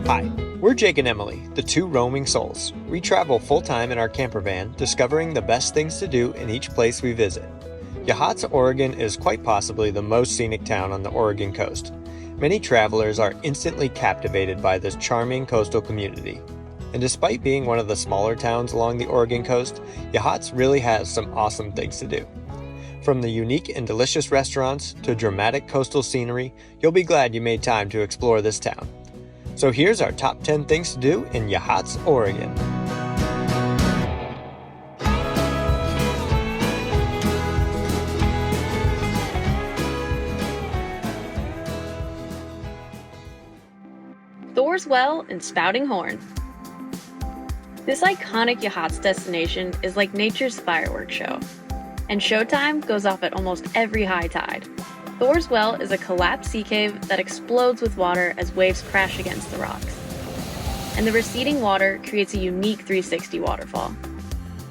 Hi, we're Jake and Emily, the two roaming souls. We travel full-time in our camper van, discovering the best things to do in each place we visit. Yachats, Oregon is quite possibly the most scenic town on the Oregon coast. Many travelers are instantly captivated by this charming coastal community. And despite being one of the smaller towns along the Oregon coast, Yachats really has some awesome things to do. From the unique and delicious restaurants to dramatic coastal scenery, you'll be glad you made time to explore this town. So here's our top 10 things to do in Yachats, Oregon. Thor's Well and Spouting Horn. This iconic Yachats destination is like nature's fireworks show, and showtime goes off at almost every high tide. Thor's Well is a collapsed sea cave that explodes with water as waves crash against the rocks. And the receding water creates a unique 360 waterfall.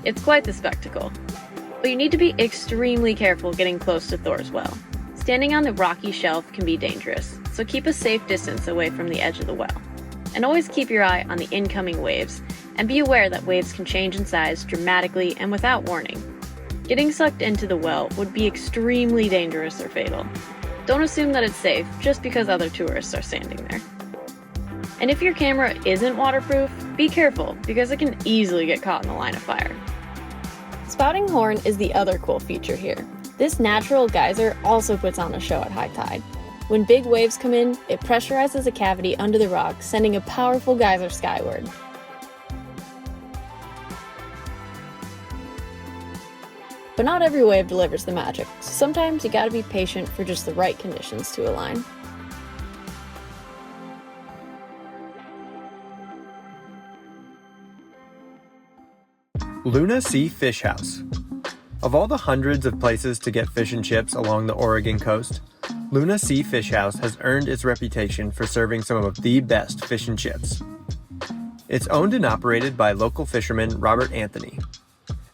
It's quite the spectacle. But you need to be extremely careful getting close to Thor's Well. Standing on the rocky shelf can be dangerous, so keep a safe distance away from the edge of the well. And always keep your eye on the incoming waves, and be aware that waves can change in size dramatically and without warning. Getting sucked into the well would be extremely dangerous or fatal. Don't assume that it's safe just because other tourists are standing there. And if your camera isn't waterproof, be careful because it can easily get caught in the line of fire. Spouting Horn is the other cool feature here. This natural geyser also puts on a show at high tide. When big waves come in, it pressurizes a cavity under the rock, sending a powerful geyser skyward. But not every wave delivers the magic, so sometimes you gotta be patient for just the right conditions to align. Luna Sea Fish House. Of all the hundreds of places to get fish and chips along the Oregon coast, Luna Sea Fish House has earned its reputation for serving some of the best fish and chips. It's owned and operated by local fisherman Robert Anthony.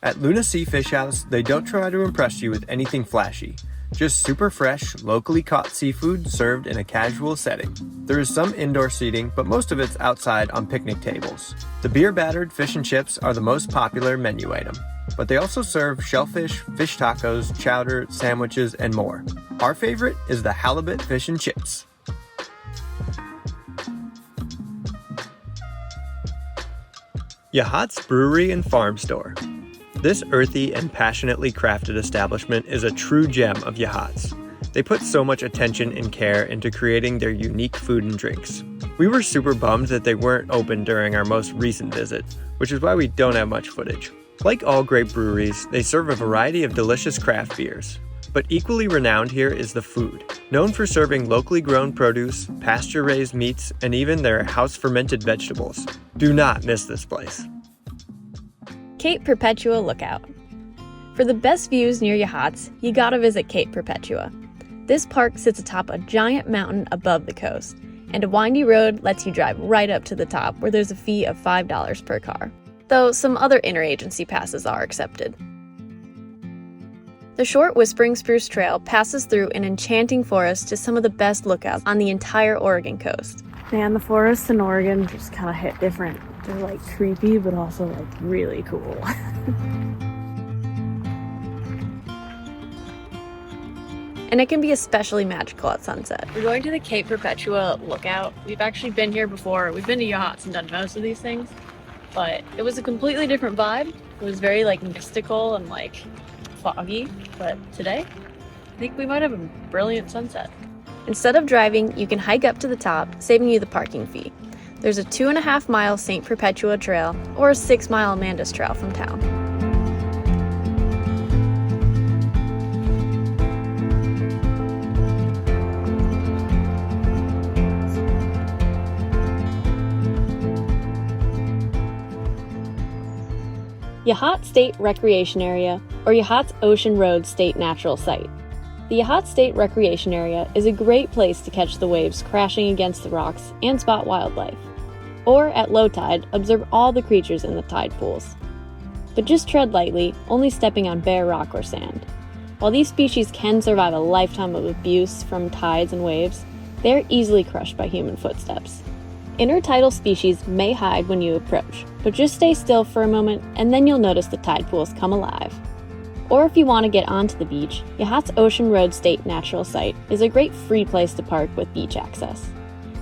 At Luna Sea Fish House, they don't try to impress you with anything flashy, just super fresh, locally caught seafood served in a casual setting. There is some indoor seating, but most of it's outside on picnic tables. The beer-battered fish and chips are the most popular menu item, but they also serve shellfish, fish tacos, chowder, sandwiches, and more. Our favorite is the halibut fish and chips. Yachats Brewery and Farmstore. This earthy and passionately crafted establishment is a true gem of Yachats. They put so much attention and care into creating their unique food and drinks. We were super bummed that they weren't open during our most recent visit, which is why we don't have much footage. Like all great breweries, they serve a variety of delicious craft beers. But equally renowned here is the food. Known for serving locally grown produce, pasture-raised meats, and even their house-fermented vegetables. Do not miss this place. Cape Perpetua Lookout. For the best views near Yachats, you gotta visit Cape Perpetua. This park sits atop a giant mountain above the coast, and a windy road lets you drive right up to the top where there's a fee of $5 per car, though some other interagency passes are accepted. The short Whispering Spruce Trail passes through an enchanting forest to some of the best lookouts on the entire Oregon coast. Man, the forests in Oregon just kind of hit different. They're like creepy, but also like really cool. And it can be especially magical at sunset. We're going to the Cape Perpetua Lookout. We've actually been here before. We've been to Yachats and done most of these things, but it was a completely different vibe. It was very like mystical and like foggy, but today I think we might have a brilliant sunset. Instead of driving, you can hike up to the top, saving you the parking fee. There's a 2.5-mile St. Perpetua Trail or a 6-mile Amanda's Trail from town. Yachats State Recreation Area, or Yachats Ocean Road State Natural Site. The Yachats State Recreation Area is a great place to catch the waves crashing against the rocks and spot wildlife. Or, at low tide, observe all the creatures in the tide pools. But just tread lightly, only stepping on bare rock or sand. While these species can survive a lifetime of abuse from tides and waves, they are easily crushed by human footsteps. Intertidal species may hide when you approach, but just stay still for a moment and then you'll notice the tide pools come alive. Or if you want to get onto the beach, Yachats Ocean Road State Natural Site is a great free place to park with beach access.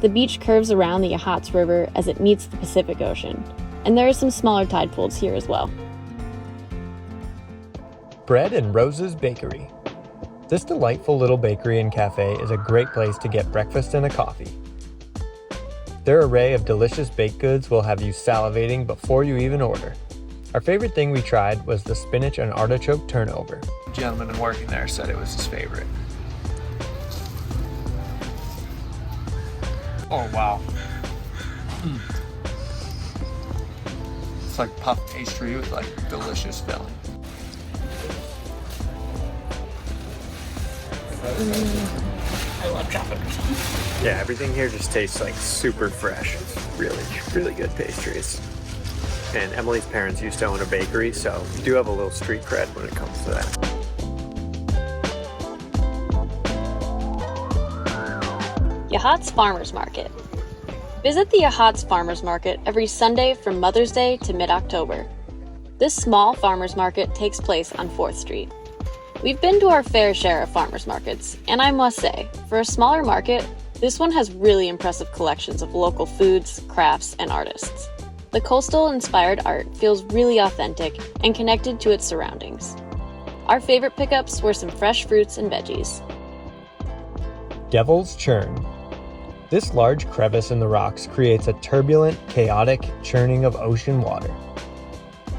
The beach curves around the Yachats River as it meets the Pacific Ocean, and there are some smaller tide pools here as well. Bread and Rose's Bakery. This delightful little bakery and cafe is a great place to get breakfast and a coffee. Their array of delicious baked goods will have you salivating before you even order. Our favorite thing we tried was the spinach and artichoke turnover. The gentleman working there said it was his favorite. Oh wow. It's like puff pastry with like delicious filling. I love chocolate. Yeah, everything here just tastes like super fresh. Really, really good pastries. And Emily's parents used to own a bakery, so we do have a little street cred when it comes to that. Yachats Farmers Market. Visit the Yachats Farmers Market every Sunday from Mother's Day to mid-October. This small farmers market takes place on 4th Street. We've been to our fair share of farmers markets, and I must say, for a smaller market, this one has really impressive collections of local foods, crafts, and artists. The coastal-inspired art feels really authentic and connected to its surroundings. Our favorite pickups were some fresh fruits and veggies. Devil's Churn. This large crevice in the rocks creates a turbulent, chaotic churning of ocean water.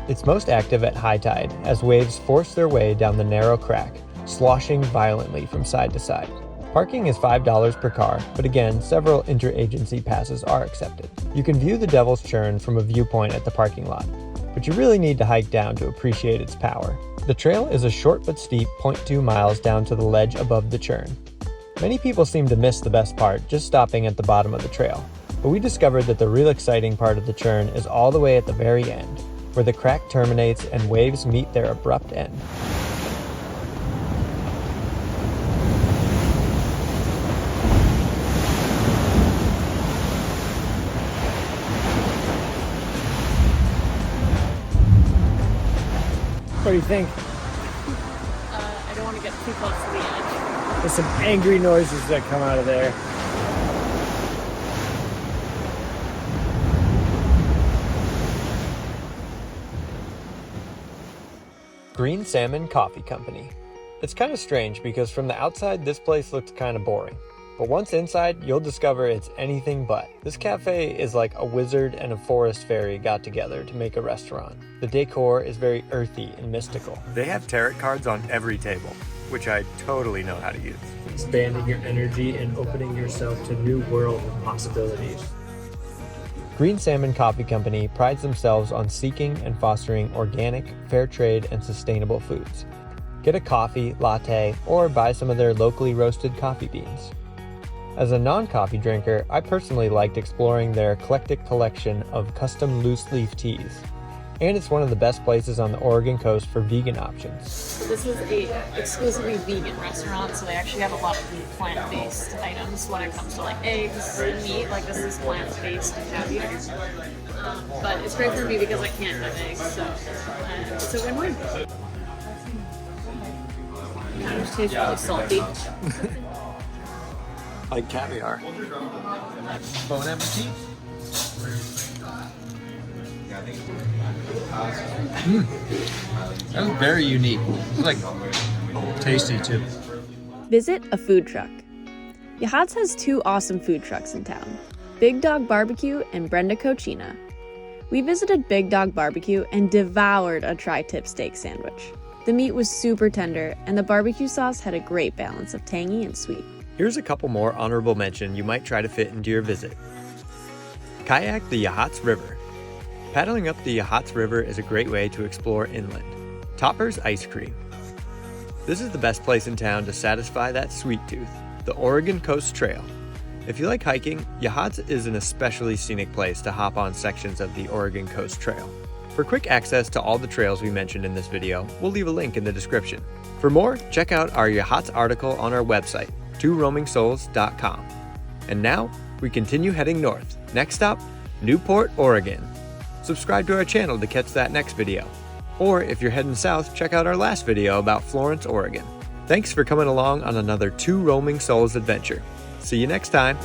It's most active at high tide as waves force their way down the narrow crack, sloshing violently from side to side. Parking is $5 per car, but again, several interagency passes are accepted. You can view the Devil's Churn from a viewpoint at the parking lot, but you really need to hike down to appreciate its power. The trail is a short but steep 0.2 miles down to the ledge above the churn. Many people seem to miss the best part, just stopping at the bottom of the trail, but we discovered that the real exciting part of the churn is all the way at the very end, where the crack terminates and waves meet their abrupt end. What do you think? I don't want to get too close to the edge. There's some angry noises that come out of there. Green Salmon Coffee Company. It's kind of strange because from the outside this place looks kind of boring. But once inside, you'll discover it's anything but. This cafe is like a wizard and a forest fairy got together to make a restaurant. The decor is very earthy and mystical. They have tarot cards on every table, which I totally know how to use. Expanding your energy and opening yourself to new world of possibilities. Green Salmon Coffee Company prides themselves on seeking and fostering organic, fair trade, and sustainable foods. Get a coffee, latte, or buy some of their locally roasted coffee beans. As a non-coffee drinker, I personally liked exploring their eclectic collection of custom loose leaf teas. And it's one of the best places on the Oregon coast for vegan options. So this is a exclusively vegan restaurant, so they actually have a lot of plant-based items when it comes to like eggs and meat. Like this is plant-based caviar. But it's great for me because I can't have eggs, so it's a win-win. It just tastes really salty. Like caviar. Bon appetit. That was very unique. It's like tasty too. Visit a food truck. Yachats has 2 awesome food trucks in town, Big Dog Barbecue and Brenda Cochina. We visited Big Dog Barbecue and devoured a tri-tip steak sandwich. The meat was super tender and the barbecue sauce had a great balance of tangy and sweet. Here's a couple more honorable mention you might try to fit into your visit. Kayak the Yachats River. Paddling up the Yachats River is a great way to explore inland. Topper's Ice Cream. This is the best place in town to satisfy that sweet tooth, the Oregon Coast Trail. If you like hiking, Yachats is an especially scenic place to hop on sections of the Oregon Coast Trail. For quick access to all the trails we mentioned in this video, we'll leave a link in the description. For more, check out our Yachats article on our website, tworoamingsouls.com. And now, we continue heading north. Next stop, Newport, Oregon. Subscribe to our channel to catch that next video. Or if you're heading south, check out our last video about Florence, Oregon. Thanks for coming along on another Two Roaming Souls adventure. See you next time.